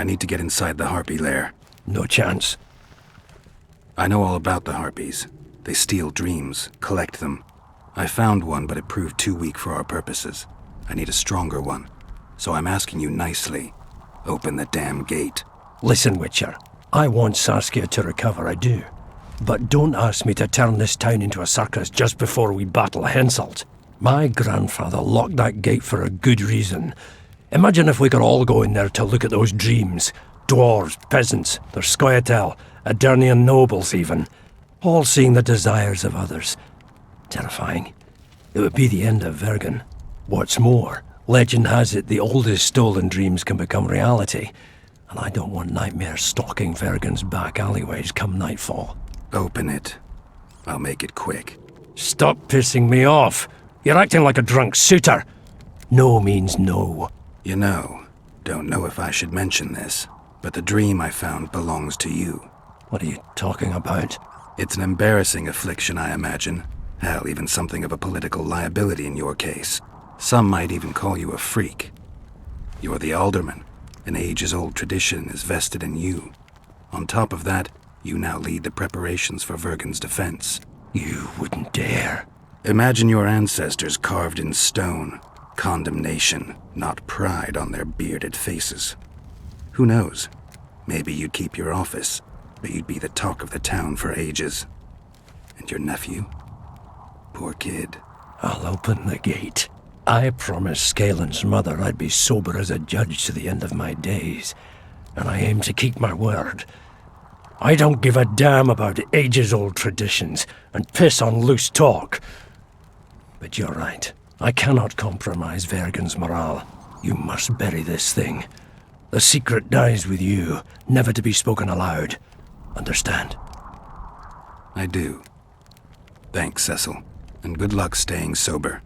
I need to get inside the Harpy lair. No chance. I know all about the Harpies. They steal dreams, collect them. I found one, but it proved too weak for our purposes. I need a stronger one. So I'm asking you nicely, open the damn gate. Listen, Witcher. I want Saskia to recover, I do. But don't ask me to turn this town into a circus just before we battle Henselt. My grandfather locked that gate for a good reason. Imagine if we could all go in there to look at those dreams. Dwarves, peasants, their Scoia'tael, Aedirnian nobles even. All seeing the desires of others. Terrifying. It would be the end of Vergen. What's more, legend has it the oldest stolen dreams can become reality. And I don't want nightmares stalking Vergen's back alleyways come nightfall. Open it. I'll make it quick. Stop pissing me off. You're acting like a drunk suitor. No means no. You know, don't know if I should mention this, but the dream I found belongs to you. What are you talking about? It's an embarrassing affliction, I imagine. Hell, even something of a political liability in your case. Some might even call you a freak. You're the alderman. An ages-old tradition is vested in you. On top of that, you now lead the preparations for Vergen's defense. You wouldn't dare. Imagine your ancestors carved in stone. Condemnation, not pride on their bearded faces. Who knows? Maybe you'd keep your office, but you'd be the talk of the town for ages. And your nephew? Poor kid. I'll open the gate. I promised Scalen's mother I'd be sober as a judge to the end of my days, and I aim to keep my word. I don't give a damn about ages-old traditions and piss on loose talk. But you're right. I cannot compromise Vergen's morale. You must bury this thing. The secret dies with you, never to be spoken aloud. Understand? I do. Thanks, Cecil, and good luck staying sober.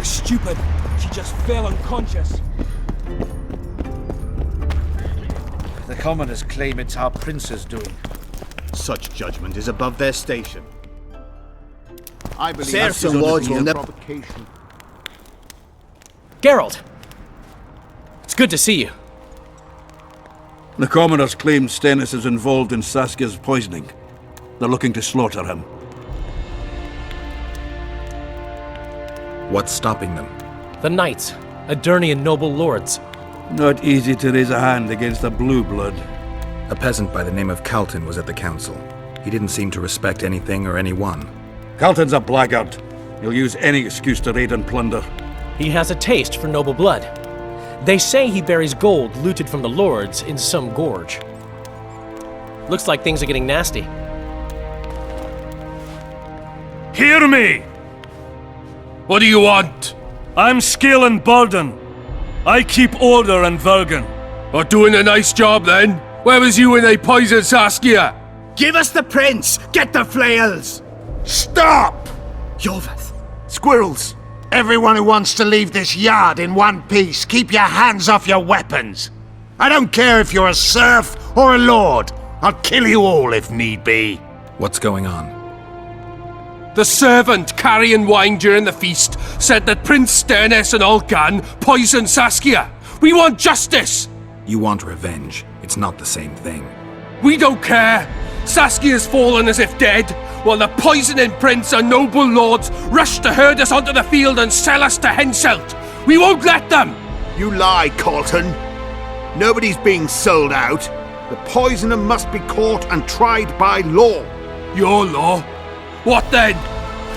Stupid. She just fell unconscious. The commoners claim it's our prince's doing. Such judgment is above their station. I believe Serfs this and is lords under will the never... provocation. Geralt! It's good to see you. The commoners claim Stennis is involved in Saskia's poisoning. They're looking to slaughter him. What's stopping them? The knights, Aedirnian noble lords. Not easy to raise a hand against a blue blood. A peasant by the name of Calton was at the council. He didn't seem to respect anything or anyone. Calton's a blackguard. He'll use any excuse to raid and plunder. He has a taste for noble blood. They say he buries gold looted from the lords in some gorge. Looks like things are getting nasty. Hear me! What do you want? I'm Scalen Bardon. I keep order in Vergen. Or doing a nice job then? Where was you when they poisoned Saskia? Give us the prince! Get the flails! Stop! Yorveth. Squirrels! Everyone who wants to leave this yard in one piece, keep your hands off your weapons! I don't care if you're a serf or a lord. I'll kill you all if need be. What's going on? The servant carrying wine during the feast said that Prince Stennis and Olcan poisoned Saskia. We want justice! You want revenge. It's not the same thing. We don't care. Saskia's fallen as if dead, while the poisoning prince and noble lords rush to herd us onto the field and sell us to Henselt. We won't let them! You lie, Calton. Nobody's being sold out. The poisoner must be caught and tried by law. Your law? What then?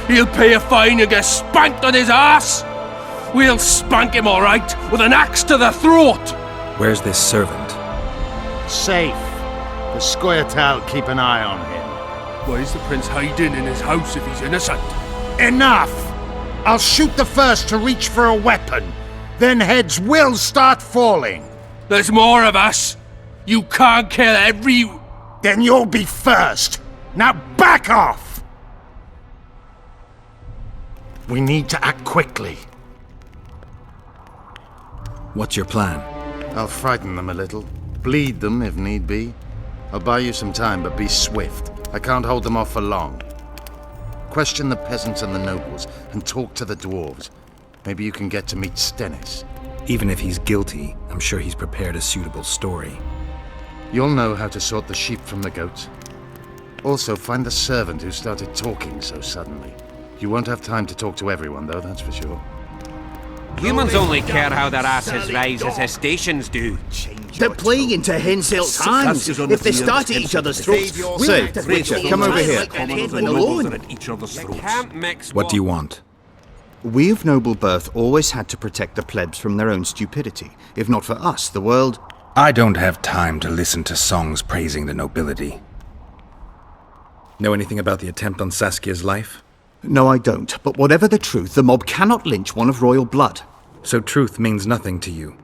He'll pay a fine and get spanked on his ass? We'll spank him all right, with an axe to the throat! Where's this servant? Safe. The Scoia'tael keep an eye on him. Why is the prince hiding in his house if he's innocent? Enough! I'll shoot the first to reach for a weapon. Then heads will start falling. There's more of us. You can't kill every... Then you'll be first. Now back off! We need to act quickly. What's your plan? I'll frighten them a little. Bleed them if need be. I'll buy you some time, but be swift. I can't hold them off for long. Question the peasants and the nobles, and talk to the dwarves. Maybe you can get to meet Stennis. Even if he's guilty, I'm sure he's prepared a suitable story. You'll know how to sort the sheep from the goats. Also, find the servant who started talking so suddenly. You won't have time to talk to everyone, though, that's for sure. Humans only care how their asses rise as their stations do. They're playing into Henselt's hands. If they start at each other's throats, we'll have to Rachel, come over here. alone. Can't mix What do you want? We of noble birth always had to protect the plebs from their own stupidity. If not for us, the world... I don't have time to listen to songs praising the nobility. Know anything about the attempt on Saskia's life? No, I don't. But whatever the truth, the mob cannot lynch one of royal blood. So truth means nothing to you.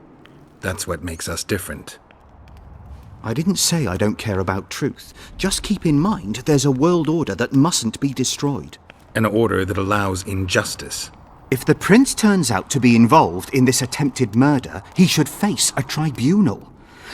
That's what makes us different. I didn't say I don't care about truth. Just keep in mind there's a world order that mustn't be destroyed. An order that allows injustice. If the prince turns out to be involved in this attempted murder, he should face a tribunal.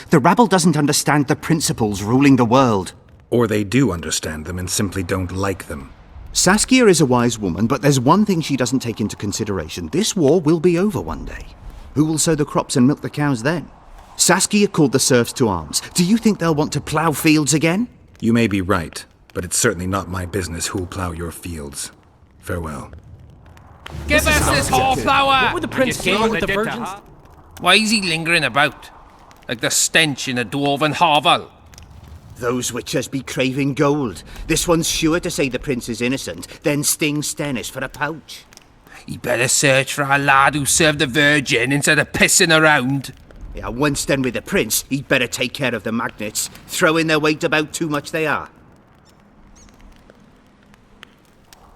The rabble doesn't understand the principles ruling the world. Or they do understand them and simply don't like them. Saskia is a wise woman, but there's one thing she doesn't take into consideration. This war will be over one day. Who will sow the crops and milk the cows then? Saskia called the serfs to arms. Do you think they'll want to plough fields again? You may be right, but it's certainly not my business who'll plough your fields. Farewell. Give us this whole flower! What would the prince do with the virgins? Why is he lingering about? Like the stench in a dwarven hovel. Those witchers be craving gold. This one's sure to say the prince is innocent, then sting Stennis for a pouch. He better search for a lad who served the Virgin instead of pissing around. Yeah, once done with the prince, he'd better take care of the magnets. Throwing their weight about too much they are.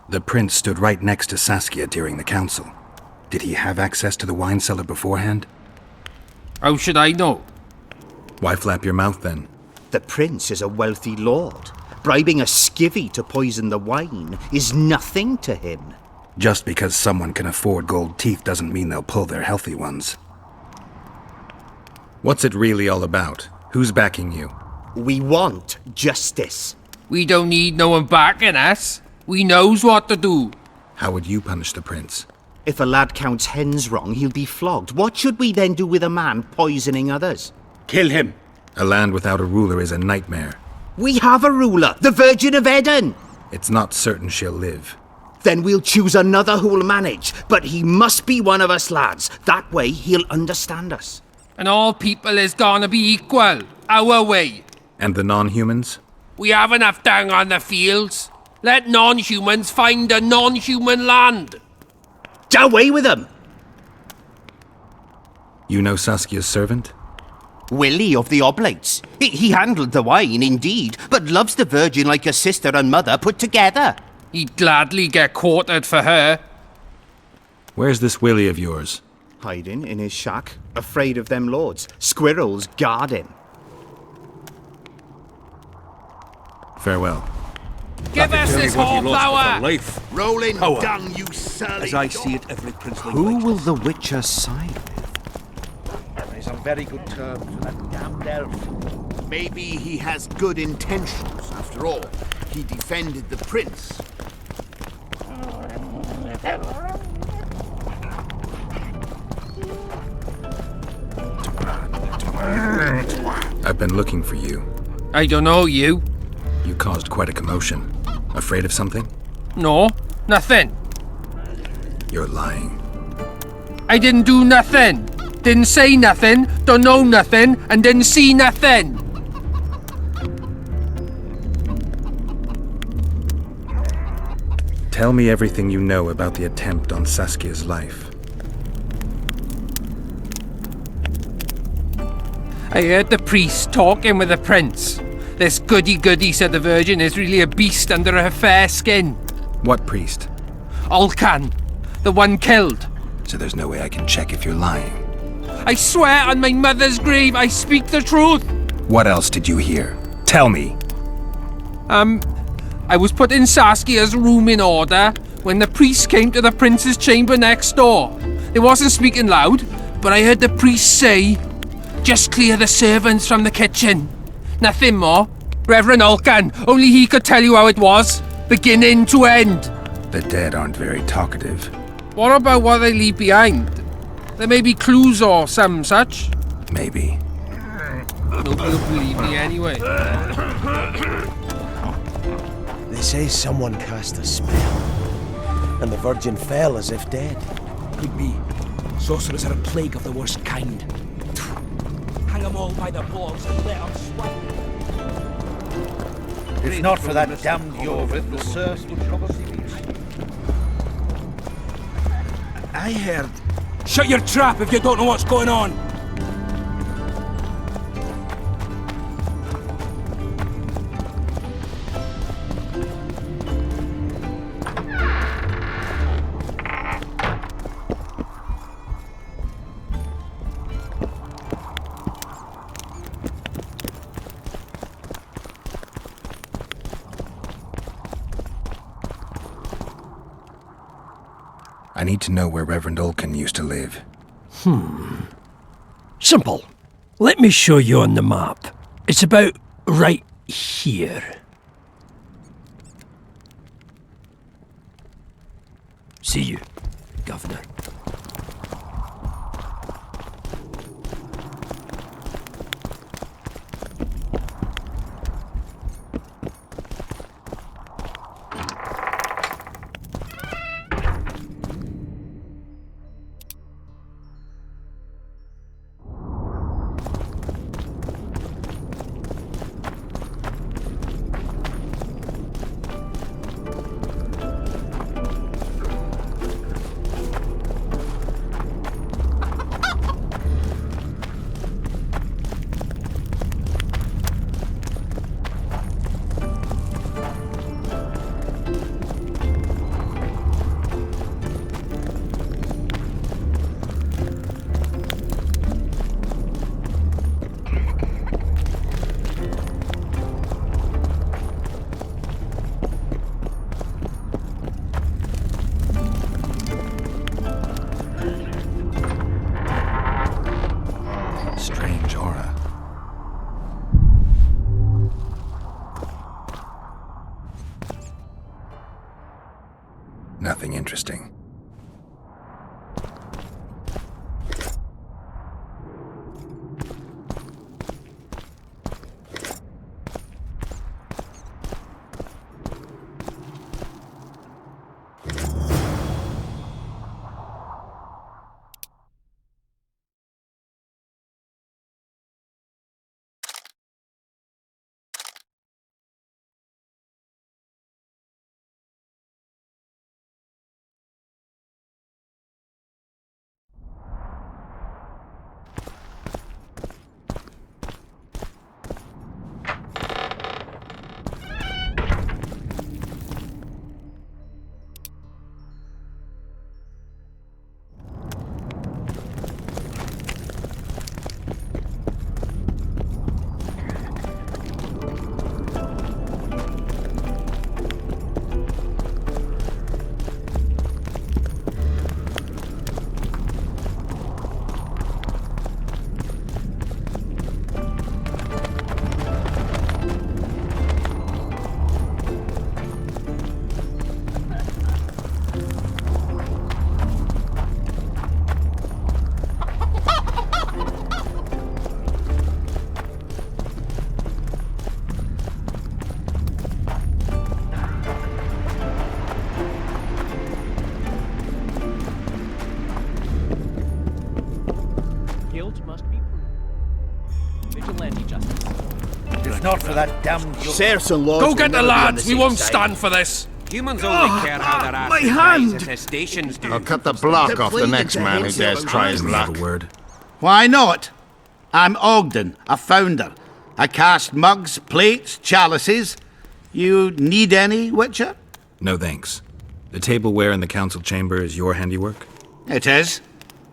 The prince stood right next to Saskia during the council. Did he have access to the wine cellar beforehand? How should I know? Why flap your mouth then? The prince is a wealthy lord. Bribing a skivvy to poison the wine is nothing to him. Just because someone can afford gold teeth doesn't mean they'll pull their healthy ones. What's it really all about? Who's backing you? We want justice. We don't need no one backing us. We knows what to do. How would you punish the prince? If a lad counts hens wrong, he'll be flogged. What should we then do with a man poisoning others? Kill him. A land without a ruler is a nightmare. We have a ruler, the Virgin of Eden. It's not certain she'll live. Then we'll choose another who'll manage. But he must be one of us lads. That way he'll understand us. And all people is gonna be equal. Our way. And the non-humans? We have enough dung on the fields. Let non-humans find a non-human land. Away with them! You know Saskia's servant? Willie of the Oblates. He handled the wine, indeed, but loves the Virgin like a sister and mother put together. He'd gladly get quartered for her. Where's this Willie of yours? Hiding in his shack, afraid of them lords. Squirrels guard him. Farewell. Give us this whole flower! Life. Rolling Power. dung, you surly As I see it, every princely Who right. will the witcher side with? He's on very good terms with that damned elf. Maybe he has good intentions, after all. He defended the prince. I've been looking for you. I don't know you. You caused quite a commotion. Afraid of something? No, nothing. You're lying. I didn't do nothing. Didn't say nothing, don't know nothing, and didn't see nothing. Tell me everything you know about the attempt on Saskia's life. I heard the priest talking with the prince. This goody-goody said the Virgin is really a beast under her fair skin. What priest? Olcan, the one killed. So there's no way I can check if you're lying. I swear on my mother's grave I speak the truth. What else did you hear? Tell me. I was put in Saskia's room in order when the priest came to the prince's chamber next door. They wasn't speaking loud, but I heard the priest say, "Just clear the servants from the kitchen." Nothing more. Reverend Olcan, only he could tell you how it was, beginning to end. The dead aren't very talkative. What about what they leave behind? There may be clues or some such. Maybe. Nobody will believe me anyway. They say someone cast a spell, and the Virgin fell as if dead. Could be. Sorcerers are a plague of the worst kind. Hang them all by the balls and let them swing. If not for that damned Jorvin, the serfs would probably be... I heard. Shut your trap if you don't know what's going on! I need to know where Reverend Olcan used to live. Simple. Let me show you on the map. It's about right here. See you, Governor. Strange aura. Nothing interesting. If not for that damned... Serfs and lords Go will get the never be on lads, the we same won't side. stand for this. Humans only care how their my asses hand! rise as their stations do. I'll cut the block off the next man who dares try his Didn't have luck. a word. Why not? I'm Ogden, a founder. I cast mugs, plates, chalices. You need any, Witcher? No thanks. The tableware in the council chamber is your handiwork? It is.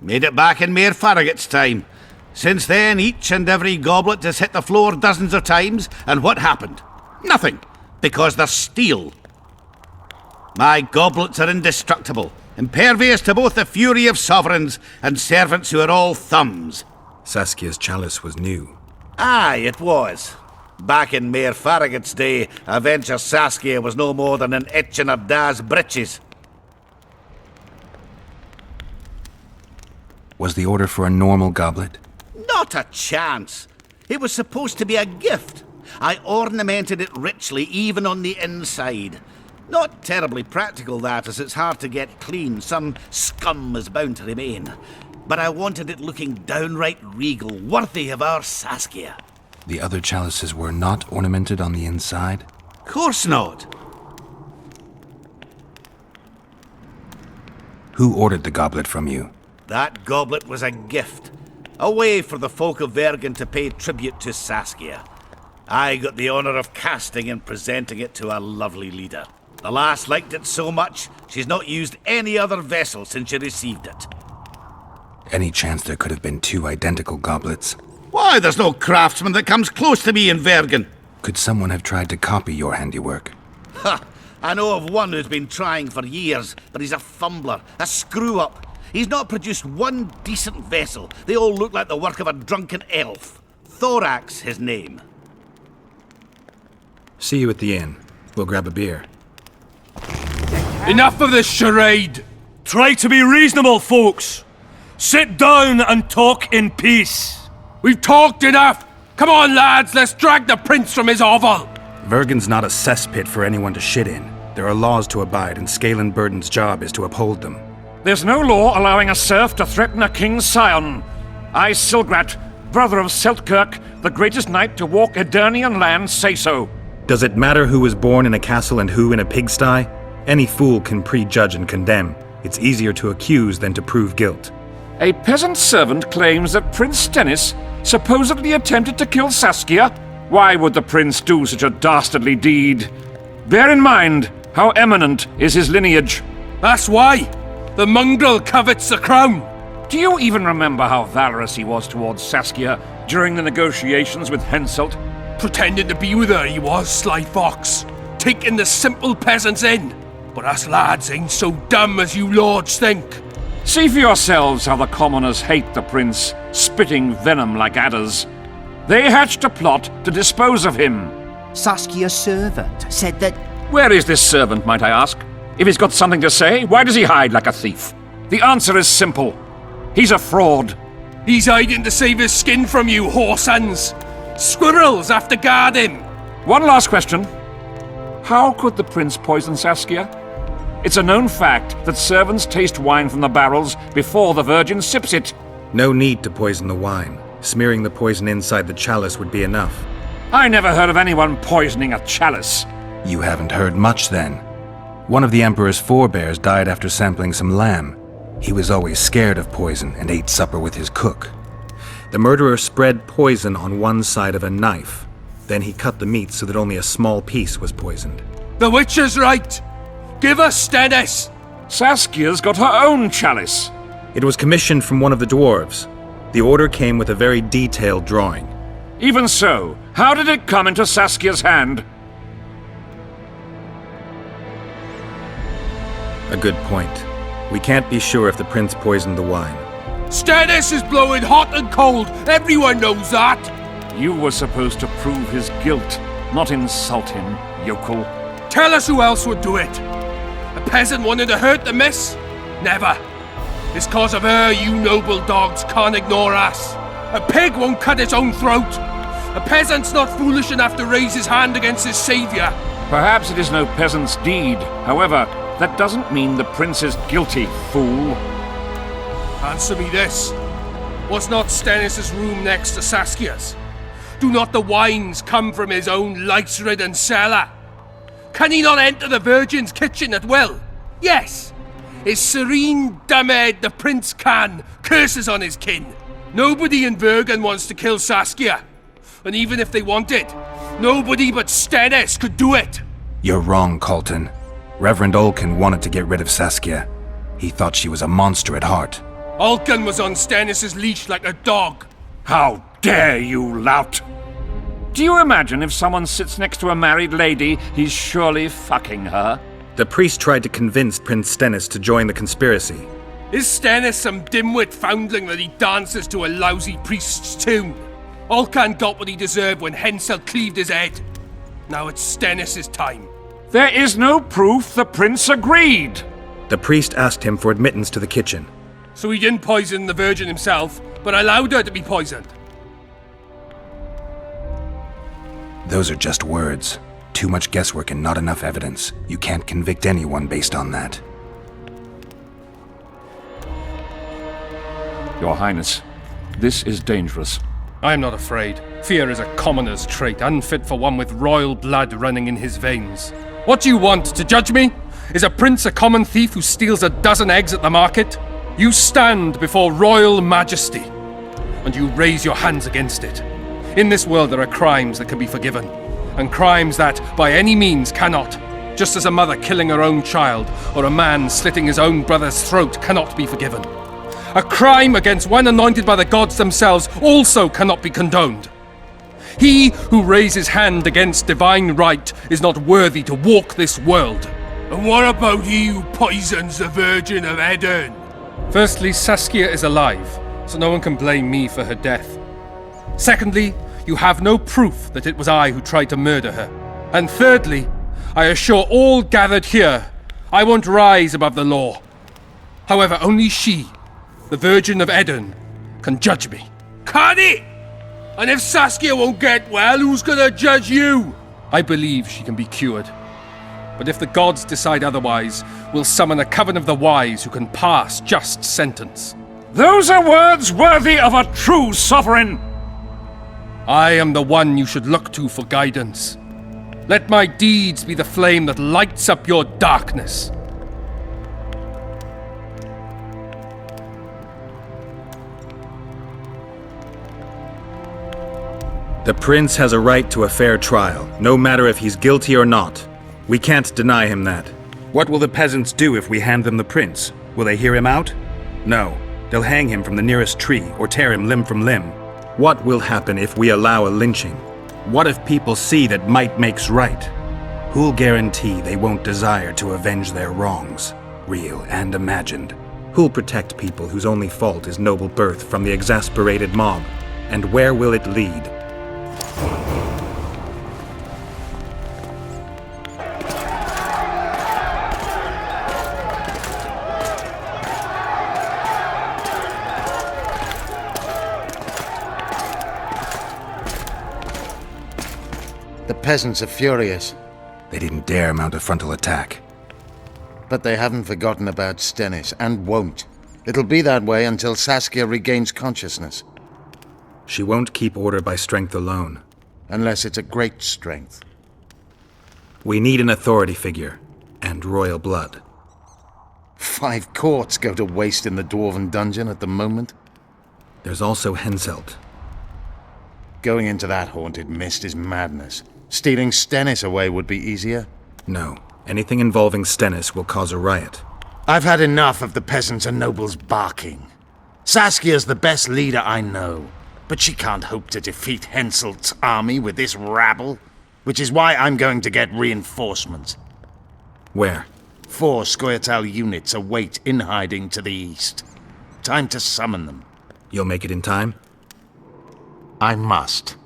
Made it back in Mayor Farragut's time. Since then, each and every goblet has hit the floor dozens of times, and what happened? Nothing, because they're steel. My goblets are indestructible, impervious to both the fury of sovereigns and servants who are all thumbs. Saskia's chalice was new. Aye, it was. Back in Mayor Farragut's day, a venture Saskia was no more than an itch in her da's breeches. Was the order for a normal goblet? Not a chance. It was supposed to be a gift. I ornamented it richly, even on the inside. Not terribly practical, that, as it's hard to get clean. Some scum is bound to remain. But I wanted it looking downright regal, worthy of our Saskia. The other chalices were not ornamented on the inside? Course not. Who ordered the goblet from you? That goblet was a gift. A way for the folk of Vergen to pay tribute to Saskia. I got the honor of casting and presenting it to our lovely leader. The lass liked it so much, she's not used any other vessel since she received it. Any chance there could have been two identical goblets? Why, there's no craftsman that comes close to me in Vergen. Could someone have tried to copy your handiwork? Ha! I know of one who's been trying for years, but he's a fumbler, a screw-up. He's not produced one decent vessel. They all look like the work of a drunken elf. Thorax, his name. See you at the inn. We'll grab a beer. Enough of this charade! Try to be reasonable, folks. Sit down and talk in peace. We've talked enough! Come on, lads, let's drag the prince from his hovel! Vergen's not a cesspit for anyone to shit in. There are laws to abide, and Scalen Burden's job is to uphold them. There's no law allowing a serf to threaten a king's scion. I, Silgrat, brother of Seltkirk, the greatest knight to walk Edirnian land, say so. Does it matter who was born in a castle and who in a pigsty? Any fool can prejudge and condemn. It's easier to accuse than to prove guilt. A peasant servant claims that Prince Stennis supposedly attempted to kill Saskia. Why would the prince do such a dastardly deed? Bear in mind how eminent is his lineage. That's why! The mongrel covets the crown! Do you even remember how valorous he was towards Saskia during the negotiations with Henselt? Pretending to be with her, he was, sly fox. Taking the simple peasants in. But us lads ain't so dumb as you lords think. See for yourselves how the commoners hate the prince, spitting venom like adders. They hatched a plot to dispose of him. Saskia's servant said that... Where is this servant, might I ask? If he's got something to say, why does he hide like a thief? The answer is simple. He's a fraud. He's hiding to save his skin from you, whoresons. Squirrels have to guard him. One last question. How could the prince poison Saskia? It's a known fact that servants taste wine from the barrels before the virgin sips it. No need to poison the wine. Smearing the poison inside the chalice would be enough. I never heard of anyone poisoning a chalice. You haven't heard much, then. One of the Emperor's forebears died after sampling some lamb. He was always scared of poison and ate supper with his cook. The murderer spread poison on one side of a knife. Then he cut the meat so that only a small piece was poisoned. The Witcher's right! Give us Stennis! Saskia's got her own chalice. It was commissioned from one of the dwarves. The order came with a very detailed drawing. Even so, how did it come into Saskia's hand? A good point. We can't be sure if the prince poisoned the wine. Stennis is blowing hot and cold! Everyone knows that! You were supposed to prove his guilt, not insult him, yokel. Tell us who else would do it! A peasant wanting to hurt the miss? Never. It's cause of her you noble dogs can't ignore us. A pig won't cut its own throat. A peasant's not foolish enough to raise his hand against his savior. Perhaps it is no peasant's deed. However, that doesn't mean the prince is guilty, fool. Answer me this. Was not Stennis' room next to Saskia's? Do not the wines come from his own lice-ridden cellar? Can he not enter the Virgin's kitchen at will? Yes. His serene Damed the Prince can curses on his kin. Nobody in Vergen wants to kill Saskia. And even if they wanted, nobody but Stennis could do it. You're wrong, Colton. Reverend Olkin wanted to get rid of Saskia. He thought she was a monster at heart. Olkin was on Stennis' leash like a dog. How dare you, lout! Do you imagine if someone sits next to a married lady, he's surely fucking her? The priest tried to convince Prince Stennis to join the conspiracy. Is Stennis some dimwit foundling that he dances to a lousy priest's tune? Olcan got what he deserved when Hensel cleaved his head. Now it's Stennis' time. There is no proof the prince agreed. The priest asked him for admittance to the kitchen. So he didn't poison the Virgin himself, but allowed her to be poisoned. Those are just words. Too much guesswork and not enough evidence. You can't convict anyone based on that. Your Highness, this is dangerous. I am not afraid. Fear is a commoner's trait, unfit for one with royal blood running in his veins. What do you want, to judge me? Is a prince a common thief who steals a dozen eggs at the market? You stand before royal majesty, and you raise your hands against it. In this world there are crimes that can be forgiven, and crimes that, by any means, cannot. Just as a mother killing her own child, or a man slitting his own brother's throat cannot be forgiven. A crime against one anointed by the gods themselves also cannot be condoned. He who raises hand against divine right is not worthy to walk this world. And what about he who poisons the Virgin of Edern? Firstly, Saskia is alive, so no one can blame me for her death. Secondly, you have no proof that it was I who tried to murder her. And thirdly, I assure all gathered here, I won't rise above the law. However, only she, the Virgin of Edern, can judge me. Can it? And if Saskia won't get well, who's gonna judge you? I believe she can be cured. But if the gods decide otherwise, we'll summon a coven of the wise who can pass just sentence. Those are words worthy of a true sovereign! I am the one you should look to for guidance. Let my deeds be the flame that lights up your darkness. The prince has a right to a fair trial, no matter if he's guilty or not. We can't deny him that. What will the peasants do if we hand them the prince? Will they hear him out? No. They'll hang him from the nearest tree or tear him limb from limb. What will happen if we allow a lynching? What if people see that might makes right? Who'll guarantee they won't desire to avenge their wrongs, real and imagined? Who'll protect people whose only fault is noble birth from the exasperated mob? And where will it lead? The peasants are furious. They didn't dare mount a frontal attack. But they haven't forgotten about Stennis, and won't. It'll be that way until Saskia regains consciousness. She won't keep order by strength alone. Unless it's a great strength. We need an authority figure, and royal blood. 5 courts go to waste in the Dwarven dungeon at the moment. There's also Henselt. Going into that haunted mist is madness. Stealing Stennis away would be easier. No. Anything involving Stennis will cause a riot. I've had enough of the peasants and nobles barking. Saskia's the best leader I know, but she can't hope to defeat Henselt's army with this rabble, which is why I'm going to get reinforcements. Where? 4 Scoia'tael units await in hiding to the east. Time to summon them. You'll make it in time? I must.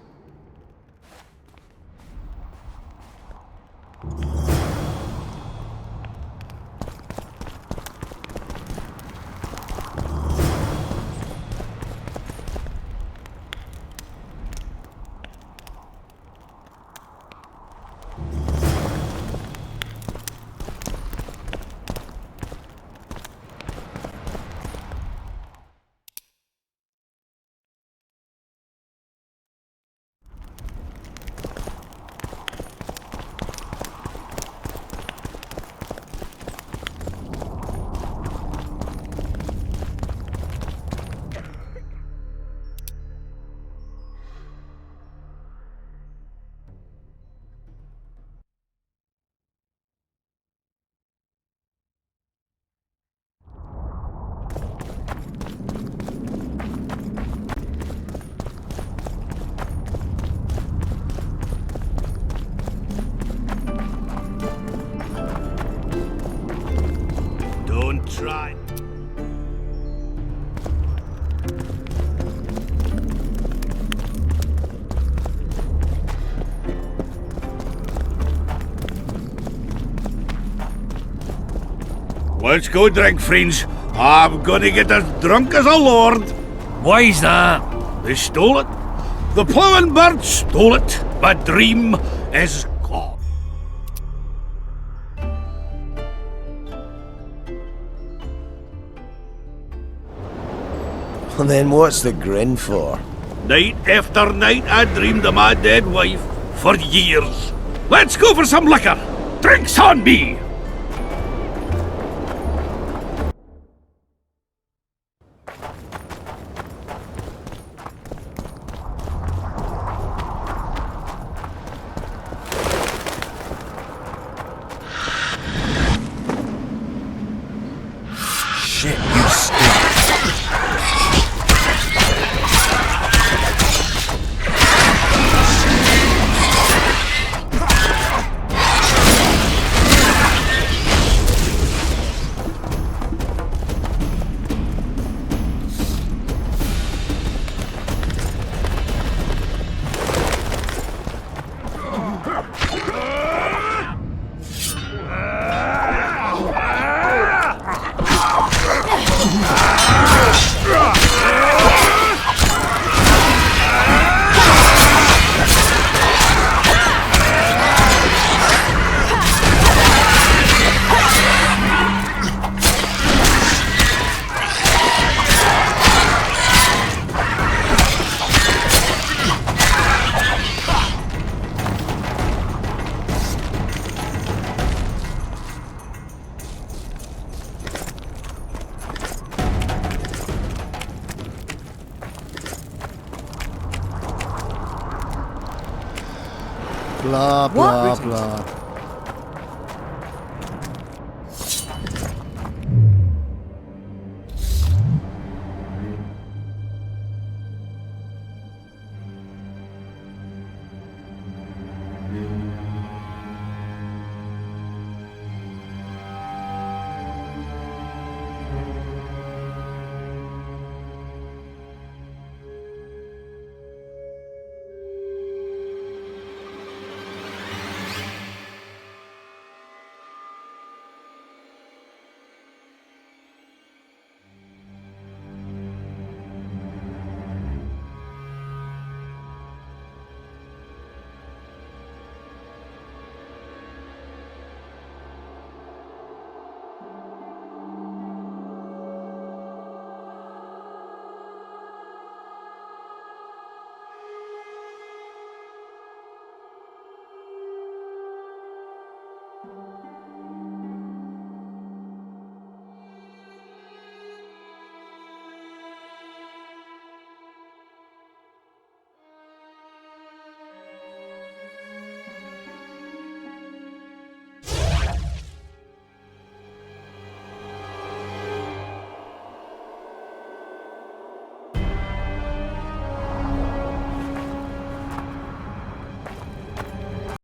Let's go drink, friends. I'm gonna get as drunk as a lord. Why's that? They stole it. The plowing bird stole it. My dream is gone. Well, then what's the grin for? Night after night, I dreamed of my dead wife for years. Let's go for some liquor. Drinks on me. Shit, you stink. Blah, blah, blah.